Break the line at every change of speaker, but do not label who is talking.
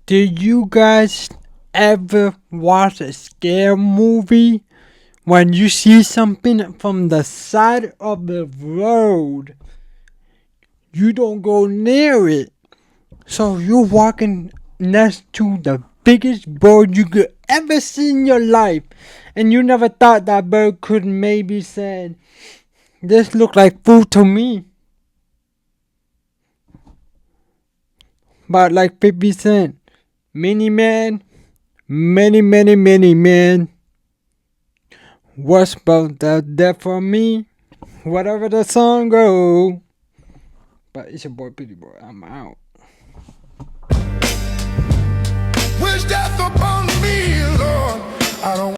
Did you guys ever watch a scare movie when you see something from the side of the road? You don't go near it. So you're walking next to the biggest bird you could ever see in your life, and you never thought that bird could maybe say, "This look like food to me." But like 50 Cent, many man, many men. What's about that there for me? Whatever the song go. But it's your boy Pretty Boy. I'm out.
Wish death upon me, Lord. I don't